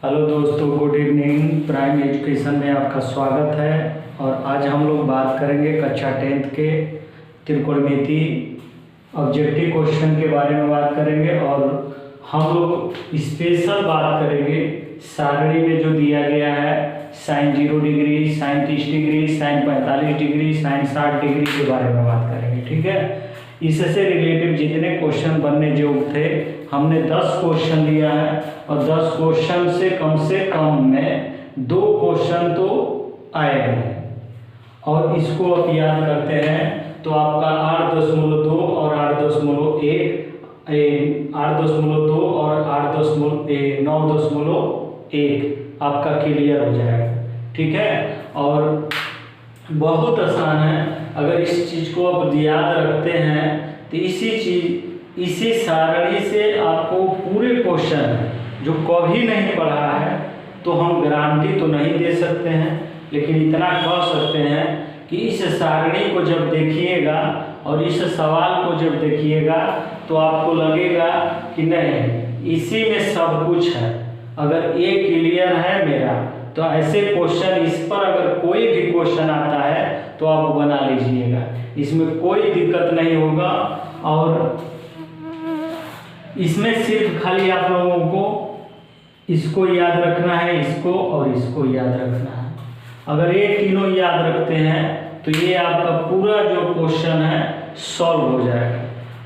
Hello दोस्तों, good evening. Prime education में आपका स्वागत है। और आज हम लोग बात करेंगे कक्षा 10th के त्रिकोणमिति ऑब्जेक्टिव क्वेश्चन के बारे में बात करेंगे। और हम लोग स्पेशल बात करेंगे सारणी में जो दिया गया है sine 0 degree, sine 30 degree, sine 45 degree, sine 60 degree के बारे में बात करेंगे। ठीक है, इससे रिलेटेड जितने क्वेश्चन बनने जो थे हमने 10 क्वेश्चन लिया है और 10 क्वेश्चन से कम में 2 क्वेश्चन तो आए हैं। और इसको आप याद करते हैं तो आपका 8.2 और 8.1 8.2 और 9.1 आपका क्लियर हो जाएगा। ठीक है, और बहुत आसान है। अगर इस चीज़ को आप याद रखते हैं तो इसी सारणी से आपको पूरे क्वेश्चन जो कभी नहीं पढ़ा है तो हम गारंटी तो नहीं दे सकते हैं, लेकिन इतना कह सकते हैं कि इस सारणी को जब देखिएगा और इस सवाल को जब देखिएगा तो आपको लगेगा कि नहीं, इसी में सब कुछ है। अगर ये क्लियर है मेरा तो ऐसे क्वेश्चन, इस पर अगर कोई भी क्वेश्चन आता है तो आप बना लीजिएगा, इसमें कोई दिक्कत नहीं होगा। और इसमें सिर्फ खाली आप लोगों को इसको याद रखना है, इसको और इसको याद रखना है। अगर ये तीनों याद रखते हैं तो ये आपका पूरा जो क्वेश्चन है सॉल्व हो जाएगा।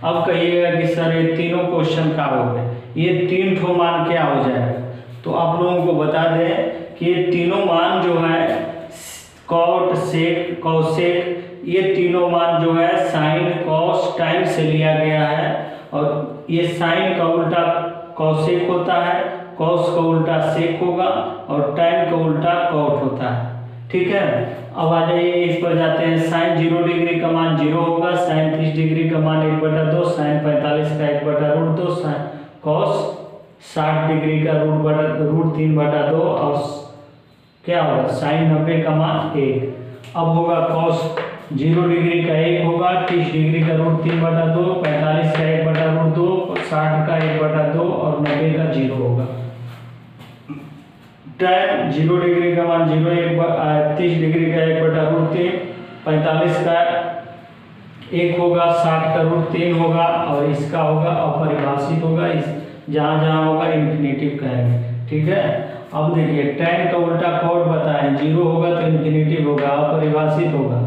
अब कहिएगा कि सर ये तीनों क्वेश्चन का हो गए, ये 3 ठो मान क्या हो जाएगा? तो आप लोगों को बता दें कि ये तीनों मान जो है कॉट, सेक, कॉसेक, ये तीनों मान जो है साइन, कॉस, टाइन से लिया गया है। और ये साइन का उल्टा कॉसेक होता है, कॉस का उल्टा सेक होगा और टाइन का उल्टा कॉट होता है। ठीक है, अब आ जाइए इस पर जाते हैं। साइन 0 डिग्री का मान 0 होगा, साइन 30 डिग्री का मान 1/2, साइन 45 का 1/√2, साइन कॉस 60 डिग्री का √3/2 और क्या होगा साइन 90 का मान 1। अब होगा कॉस 0 डिग्री का 1 होगा, 30 डिग्री का √3/2, 45 का 1/√2, 60 का 1/2 और 90 का 0 होगा। tan 0 डिग्री का मान 0, 30 डिग्री का 1/√3, 45 का 1 होगा, 60 का √3 होगा और इसका होगा अपरिभाषित होगा। इस जहाँ जहाँ होगा इन्फिनेटिव कहेंगे। ठीक है, अब देखिए tan का उल्टा कॉट बताएं, 0 होगा तो इन्फिनेटिव होगा, अपरिभाषित होगा।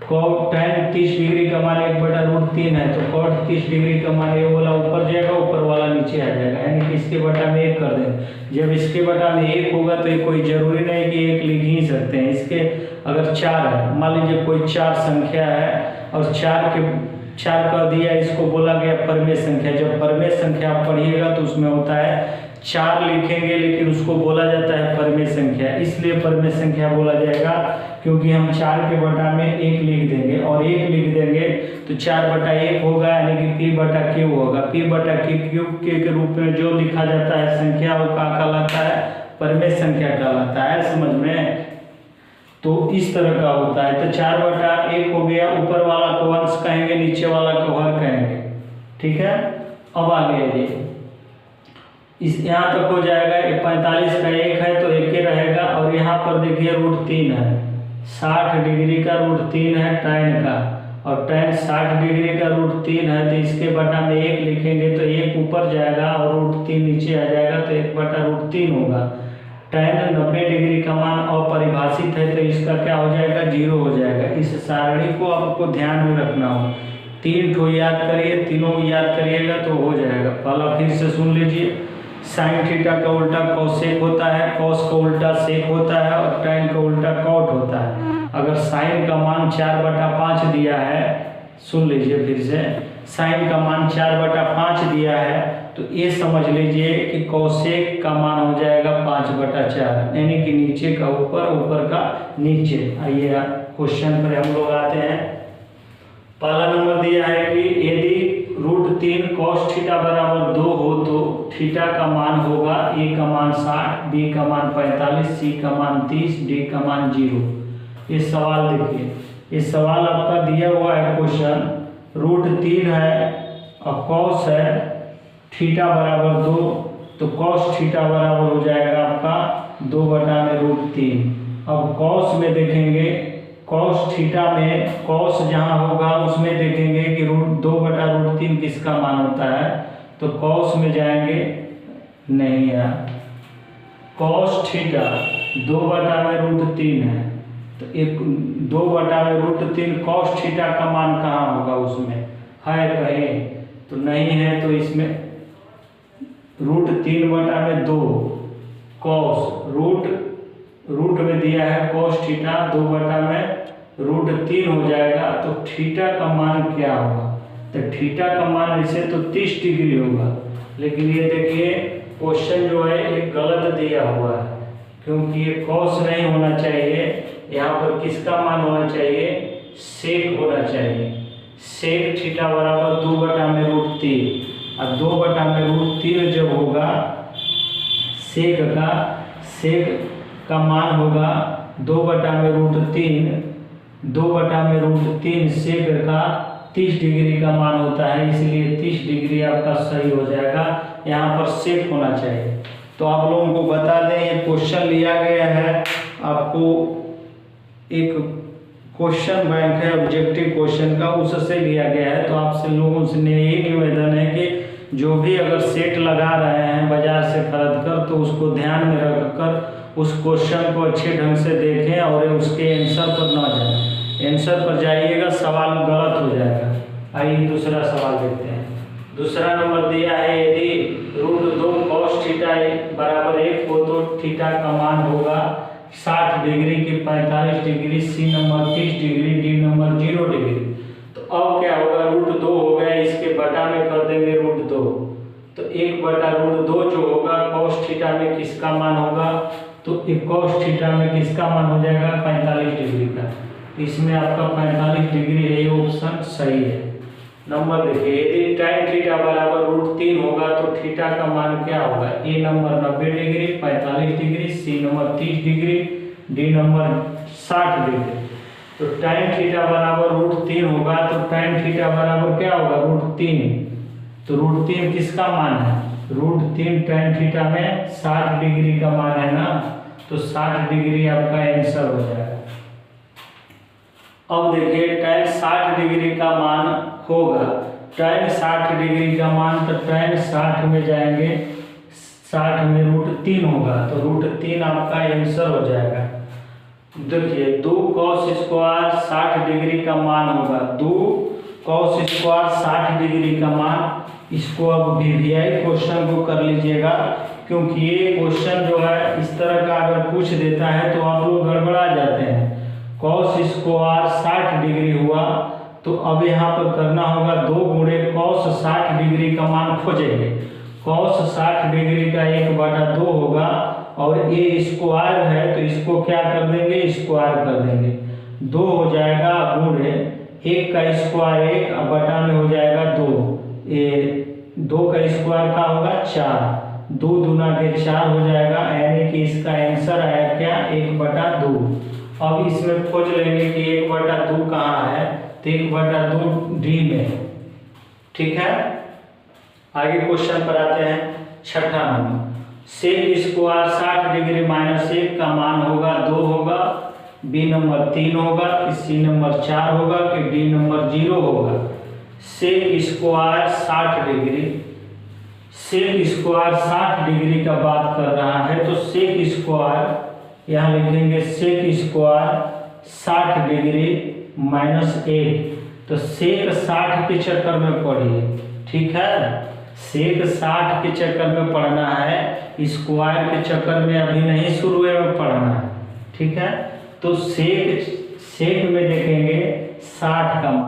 कॉट tan 30 डिग्री का मान 1/√3 है तो कॉट 30 डिग्री का मान ये वाला ऊपर जाएगा, ऊपर वाला नीचे आ जाएगा, यानी कि इसके बटा में 1 कर दें। जब इसके बटा में 1 होगा तो ये कोई जरूरी नहीं कि 1 लिख ही सकते हैं। इसके अगर 4 है, मान लीजिए कोई 4 संख्या है और 4 कर दिया, इसको बोला गया परमेय संख्या। जब परमेय संख्या आप पढ़िएगा तो उसमें होता है 4 लिखेंगे लेकिन उसको बोला जाता है परमेय संख्या। इसलिए परमेय संख्या बोला जाएगा क्योंकि हम 4 के बटा में 1 लिख देंगे और 1 लिख देंगे तो 4/1 होगा, यानी कि p/q होगा। p/q के रूप में जो लिखा जाता है संख्या वो क्या कहलाता है? परमेय संख्या कहलाता है। समझ में? तो इस तरह का होता है। तो 4/1 हो गया, ऊपर वाला को अंश कहेंगे, नीचे वाला को हर कहेंगे। ठीक है, अब आगे ये इस यहाँ तक हो जाएगा। 45 का 1 है तो 1 ही रहेगा। और यहाँ पर देखिए √3 है, 60 डिग्री का √3 है टाइन का, और टाइन 60 डिग्री का √3 है तो इसके बटा में 1 लिखेंगे तो 1 ऊपर जाएगा और √3 नीचे आ जाएगा तो 1/√3 होगा। टाइन 90 डिग्री का मान अपरिभाषित है तो इसका क्या हो जाएगा? 0 हो जाएगा। इस सारणी को आपको ध्यान में रखना होगा। 3 ठो याद करिए, तीनों याद करिएगा तो हो जाएगा। पहला फिर से सुन लीजिए। साइन थीटा का उल्टा कॉसेक होता है, कॉस का उल्टा सेक होता है और टाइन का उल्टा कॉट होता है। अगर साइन का मान 4/5 दिया है, सुन लीजिए फिर से, साइन का मान 4/5 दिया है तो ये समझ लीजिए कि कॉसेक का मान हो जाएगा 5/4, यानी कि नीचे का ऊपर, ऊपर का नीचे। आइए क्वेश्चन पर हम लोग आते हैं। पहला नंबर दिया है कि यदि √3 cos थीटा बराबर 2 हो तो थीटा का मान होगा a का मान 60, b का मान 45, c का मान 30, d का मान 0। ये सवाल देखिए, ये सवाल आपका दिया हुआ है क्वेश्चन। √3 है और cos है, थीटा बराबर 2 तो कॉस थीटा बराबर हो जाएगा आपका 2/√3। अब कॉस में देखेंगे, कॉस थीटा में कॉस जहाँ होगा उसमें देखेंगे कि 2/√3 किसका मान होता है, तो कॉस में जाएंगे, नहीं यार, कॉस थीटा 2/√3 है, तो एक 2/√3 कॉस थीटा का मान कहाँ होगा, उसमें है कहीं तो नहीं है, तो इसमें √3/2 कॉस रूट में दिया है कॉस थीटा 2/√3 हो जाएगा। तो थीटा का मान क्या होगा, तो थीटा का मान इसे तो 30 डिग्री होगा, लेकिन ये देखिए क्वेश्चन जो है एक गलत दिया हुआ है, क्योंकि ये कॉस नहीं होना चाहिए, यहाँ पर किसका मान होना चाहिए, सेक होना चाहिए। सेक थीटा बराबर 2/√3, और 2/√3 जब होगा सेक का मान होगा 2/√3, 2/√3 सेक का 30 डिग्री का मान होता है, इसलिए 30 डिग्री आपका सही हो जाएगा, यहाँ पर सेक होना चाहिए। तो आप लोगों को बता दें ये क्वेश्चन लिया गया है, आपको एक क्वेश्चन बैंक है ऑब्जेक्टिव क्वेश्चन का, उससे लिया गया है। तो आपसे लोगों से यही निवेदन है कि जो भी अगर सेट लगा रहे हैं बाजार से खरीद कर, तो उसको ध्यान में रखकर उस क्वेश्चन को अच्छे ढंग से देखें और उसके आंसर पर ना जाएं। आंसर पर जाइएगा सवाल गलत हो जाएगा। आइए दूसरा सवाल देखते हैं। दूसरा नंबर दिया है, यदि √2 cos थीटा बराबर 1 हो तो थीटा का मान होगा 60 डिग्री के 45 degree, C number 30 degree, D number 0 degree. तो अब क्या होगा, √2 हो गया, इसके बटा में कर देंगे √2, तो 1/√2 जो होगा cos थीटा में किसका मान होगा, तो cos थीटा में किसका मान हो जाएगा 45 डिग्री का। इसमें आपका 45 डिग्री है, ये ऑप्शन सही है। नंबर देखिए, यदि tan थीटा बराबर √3 होगा तो थीटा का मान क्या होगा, A number 90 degree, 45 degree, C number 30 degree, D number 60 degree. तो tan थीटा बराबर √3 होगा, तो tan थीटा बराबर क्या होगा √3, तो √3 किसका मान है, √3 tan थीटा में 60 डिग्री का मान है ना, तो 60 डिग्री आपका आंसर हो जाएगा। अब देखिए tan 60 डिग्री का मान होगा, tan 60 डिग्री का मान, तो tan 60 में जाएंगे, 60 में √3 होगा, तो √3 आपका आंसर हो जाएगा। देखिए 2 cos स्क्वायर 60 डिग्री का मान होगा, 2 cos स्क्वायर 60 डिग्री का मान। इसको अब वीवीआई क्वेश्चन को कर लीजिएगा, क्योंकि ये क्वेश्चन जो है इस तरह का अगर पूछ देता है तो आप लोग गड़बड़ा जाते हैं। cos स्क्वायर 60 डिग्री हुआ, तो अब यहाँ पर करना होगा 2 गुणे cos 60 डिग्री का मान खोजेंगे। cos 60 डिग्री का 1/2 होगा, और ये स्क्वायर है तो इसको क्या कर देंगे, स्क्वायर कर देंगे, 2 हो जाएगा गुणे 1 का स्क्वायर 1, अब बटा में हो जाएगा 2, ये 2 का स्क्वायर का होगा 4, 2 दूना के 4 हो जाएगा, यानी कि इसका आंसर आया क्या 1/2। अब इसमें खोज लेंगे कि 1/2 कहाँ है, तो 1/2 डी में। ठीक है, आगे क्वेश्चन पर आते हैं। छठा नंबर, सेक स्क्वायर 60 डिग्री -1 का मान होगा 2 होगा, बी नंबर 3 होगा, सी नंबर 4 होगा, कि डी नंबर 0 होगा। Sec square 60 degree, sec square 60 degree का बात कर रहा है, तो सेक स्क्वायर यहाँ लिखेंगे, सेक स्क्वायर 60 डिग्री -1, तो सेक 60 के चक्कर में पढ़िए। ठीक है, सेक 60 के चक्कर में पढ़ना है, स्क्वायर के चक्कर में अभी नहीं शुरू में पढ़ना है। ठीक है, तो सेक में देखेंगे 60 का मान।